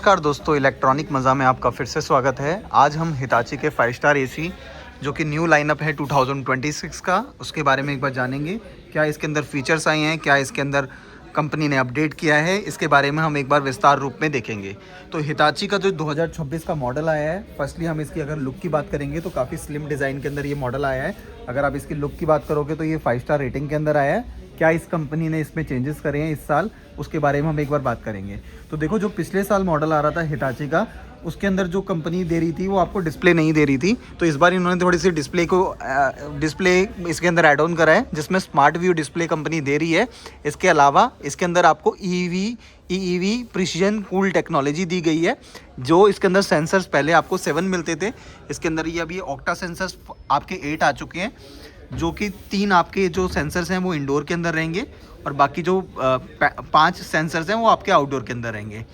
नमस्कार दोस्तों, इलेक्ट्रॉनिक मज़ा में आपका फिर से स्वागत है। आज हम हिताची के 5 स्टार एसी जो कि न्यू लाइनअप है 2026 का, उसके बारे में एक बार जानेंगे। क्या इसके अंदर फीचर्स आए हैं, क्या इसके अंदर कंपनी ने अपडेट किया है, इसके बारे में हम एक बार विस्तार रूप में देखेंगे। तो हिताची का जो 2026 का मॉडल आया है, फर्स्टली हम इसकी अगर लुक की बात करेंगे तो काफ़ी स्लिम डिज़ाइन के अंदर ये मॉडल आया है। अगर आप इसकी लुक की बात करोगे तो ये 5 स्टार रेटिंग के अंदर आया है। क्या इस कंपनी ने इसमें चेंजेस करे हैं इस साल, उसके बारे में हम एक बार बात करेंगे। तो देखो, जो पिछले साल मॉडल आ रहा था हिताची का, उसके अंदर जो कंपनी दे रही थी वो आपको डिस्प्ले नहीं दे रही थी। तो इस बार इन्होंने थोड़ी सी डिस्प्ले इसके अंदर ऐड ऑन करा है, जिसमें स्मार्ट व्यू डिस्प्ले कंपनी दे रही है। इसके अलावा इसके अंदर आपको ईवी प्रिसीजन कूल टेक्नोलॉजी दी गई है। जो इसके अंदर सेंसर्स पहले आपको 7 मिलते थे, इसके अंदर ये अभी ऑक्टा सेंसर्स आपके 8 आ चुके हैं, जो कि 3 आपके जो सेंसर्स हैं वो इंडोर के अंदर रहेंगे और बाकी जो 5 सेंसर्स हैं वो आपके आउटडोर के अंदर रहेंगे।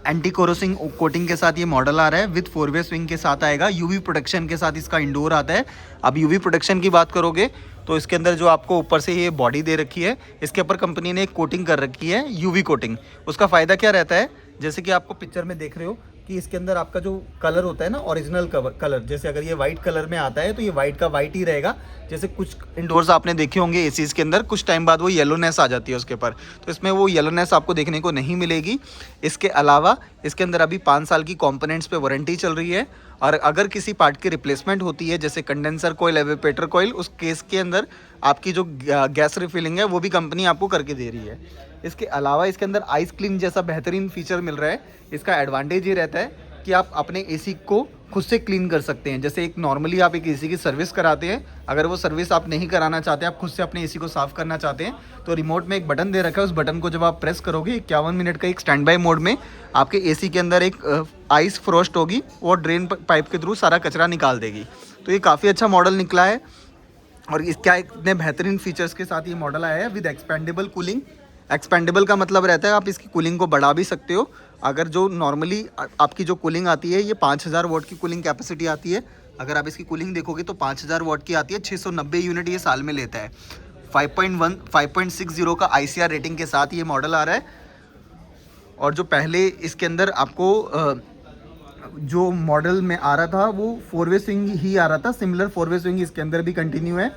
एंटी कोरोसिंग कोटिंग के साथ ये मॉडल आ रहा है, विद 4-वे स्विंग के साथ आएगा। यूवी प्रोटेक्शन के साथ इसका इंडोर आता है। अब यूवी प्रोटेक्शन की बात करोगे तो इसके अंदर जो आपको ऊपर से ये बॉडी दे रखी है, इसके ऊपर कंपनी ने एक कोटिंग कर रखी है, यूवी कोटिंग। उसका फ़ायदा क्या रहता है, जैसे कि आपको पिक्चर में देख रहे हो कि इसके अंदर आपका जो कलर होता है ना, ओरिजिनल कलर, जैसे अगर ये वाइट कलर में आता है तो ये वाइट का वाइट ही रहेगा। जैसे कुछ इंडोर्स आपने देखे होंगे एसीज के अंदर, कुछ टाइम बाद वो येलोनेस आ जाती है उसके ऊपर, तो इसमें वो येलोनेस आपको देखने को नहीं मिलेगी। इसके अलावा इसके अंदर अभी 5 साल की कंपोनेंट्स पे वारंटी चल रही है, और अगर किसी पार्ट की रिप्लेसमेंट होती है, जैसे कंडेंसर कोयल, एवेपोरेटर कोयल, उस केस के अंदर आपकी जो गैस रिफिलिंग है वो भी कंपनी आपको करके दे रही है। इसके अलावा इसके अंदर आइस क्लीन जैसा बेहतरीन फीचर मिल रहा है। इसका एडवांटेज ये रहता है कि आप अपने एसी को खुद से क्लीन कर सकते हैं। जैसे एक नॉर्मली आप एक एसी की सर्विस कराते हैं, अगर वो सर्विस आप नहीं कराना चाहते, आप खुद से अपने एसी को साफ़ करना चाहते हैं, तो रिमोट में एक बटन दे रखा है। उस बटन को जब आप प्रेस करोगे, 51 मिनट का एक स्टैंड बाय मोड में आपके एसी के अंदर एक आइस फ्रोस्ट होगी, वो ड्रेन पाइप के थ्रू सारा कचरा निकाल देगी। तो ये काफ़ी अच्छा मॉडल निकला है, और इसका इतने बेहतरीन फीचर्स के साथ ये मॉडल आया है विद एक्सपेंडेबल कूलिंग। एक्सपेंडेबल का मतलब रहता है आप इसकी कूलिंग को बढ़ा भी सकते हो। अगर जो नॉर्मली आपकी जो कूलिंग आती है, ये 5000 वाट की कूलिंग कैपेसिटी आती है। अगर आप इसकी कूलिंग देखोगे तो 5000 वाट की आती है। 690 यूनिट ये साल में लेता है। 5.60 का ICR रेटिंग के साथ ये मॉडल आ रहा है। और जो पहले इसके अंदर आपको जो मॉडल में आ रहा था वो 4-वे स्विंग ही आ रहा था, सिमिलर 4-वे स्विंग इसके अंदर भी कंटिन्यू है।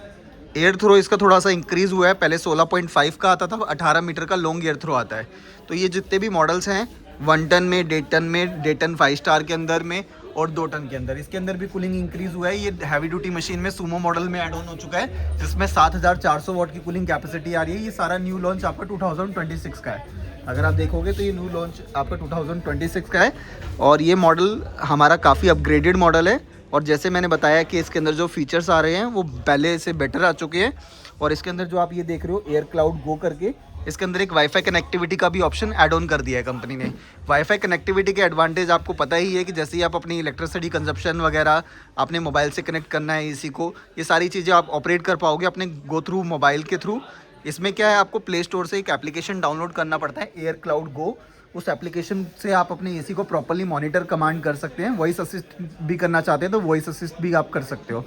एयर थ्रो इसका थोड़ा सा इंक्रीज़ हुआ है, पहले 16.5 का आता था, 18 मीटर का लॉन्ग एयर थ्रो आता है। तो ये जितने भी मॉडल्स हैं 1 टन में, 1.5 टन में, 1.5 टन 5 स्टार के अंदर में और 2 टन के अंदर, इसके अंदर भी कूलिंग इंक्रीज़ हुआ है। ये हैवी ड्यूटी मशीन में सूमो मॉडल में ऐड ऑन हो चुका है, जिसमें 7400 वाट की कूलिंग कैपेसिटी आ रही है। ये सारा न्यू लॉन्च आपका 2026 का है। अगर आप देखोगे तो ये न्यू लॉन्च आपका 2026 का है, और ये मॉडल हमारा काफ़ी अपग्रेडेड मॉडल है। और जैसे मैंने बताया कि इसके अंदर जो फीचर्स आ रहे हैं वो पहले से बेटर आ चुके हैं। और इसके अंदर जो आप ये देख रहे हो एयर क्लाउड गो करके, इसके अंदर एक वाईफाई कनेक्टिविटी का भी ऑप्शन ऐड ऑन कर दिया है कंपनी ने। वाईफाई कनेक्टिविटी के एडवांटेज आपको पता ही है कि जैसे ही आप अपनी इलेक्ट्रिसिटी कंजप्शन वगैरह अपने मोबाइल से कनेक्ट करना है एसी को, ये सारी चीज़ें आप ऑपरेट कर पाओगे अपने गो थ्रू मोबाइल के थ्रू। इसमें क्या है, आपको प्ले स्टोर से एक एप्लीकेशन डाउनलोड करना पड़ता है, एयर क्लाउड गो। उस एप्लीकेशन से आप अपने एसी को प्रॉपर्ली मॉनिटर कमांड कर सकते हैं। वॉइस असिस्ट भी करना चाहते हैं तो वॉइस असिस्ट भी आप कर सकते हो।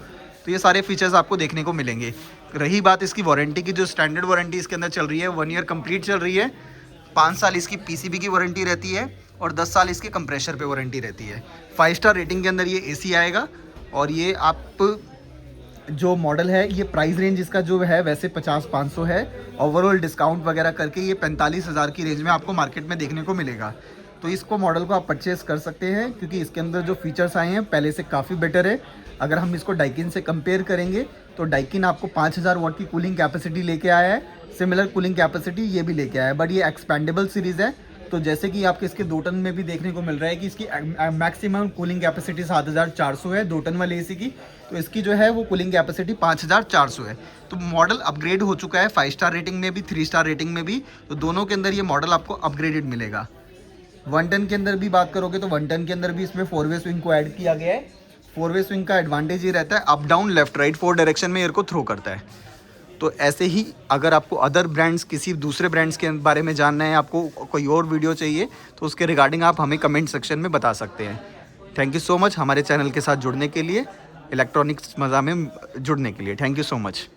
तो ये सारे फीचर्स आपको देखने को मिलेंगे। रही बात इसकी वारंटी की, जो स्टैंडर्ड वारंटी इसके अंदर चल रही है 1 ईयर कंप्लीट चल रही है। 5 साल इसकी PCB की वारंटी रहती है और 10 साल इसके कंप्रेशर पे वारंटी रहती है। 5 स्टार रेटिंग के अंदर ये एसी आएगा। और ये आप जो मॉडल है, ये प्राइस रेंज इसका जो है वैसे 50-500 है। ओवरऑल डिस्काउंट वगैरह करके ये 45,000 की रेंज में आपको मार्केट में देखने को मिलेगा। तो इसको मॉडल को आप परचेस कर सकते हैं, क्योंकि इसके अंदर जो फीचर्स आए हैं पहले से काफ़ी बेटर है। अगर हम इसको डाइकिन से कंपेयर करेंगे तो डाइकिन आपको 5000 वाट की कूलिंग कैपेसिटी लेके आया है, सिमिलर कूलिंग कैपेसिटी ये भी लेके आया है, बट ये एक्सपेंडेबल सीरीज़ है। तो जैसे कि आपके इसके 2 टन में भी देखने को मिल रहा है कि इसकी मैक्सिमम कूलिंग कैपेसिटी 7400 है 2 टन वाले एसी की, तो इसकी जो है वो कूलिंग कैपेसिटी 5400 है। तो मॉडल अपग्रेड हो चुका है 5 स्टार रेटिंग में भी, 3 स्टार रेटिंग में भी। तो दोनों के अंदर ये मॉडल आपको अपग्रेडेड मिलेगा। 1 टन के अंदर भी बात करोगे तो 1 टन के अंदर भी इसमें 4-वे स्विंग को ऐड किया गया है। 4-वे स्विंग का एडवांटेज ये रहता है, up down left right 4 direction में एयर को थ्रो करता है। तो ऐसे ही अगर आपको अदर ब्रांड्स, किसी दूसरे ब्रांड्स के बारे में जानना है, आपको कोई और वीडियो चाहिए, तो उसके रिगार्डिंग आप हमें कमेंट सेक्शन में बता सकते हैं। थैंक यू सो मच हमारे चैनल के साथ जुड़ने के लिए, इलेक्ट्रॉनिक्स मज़ा में जुड़ने के लिए। Thank you so much.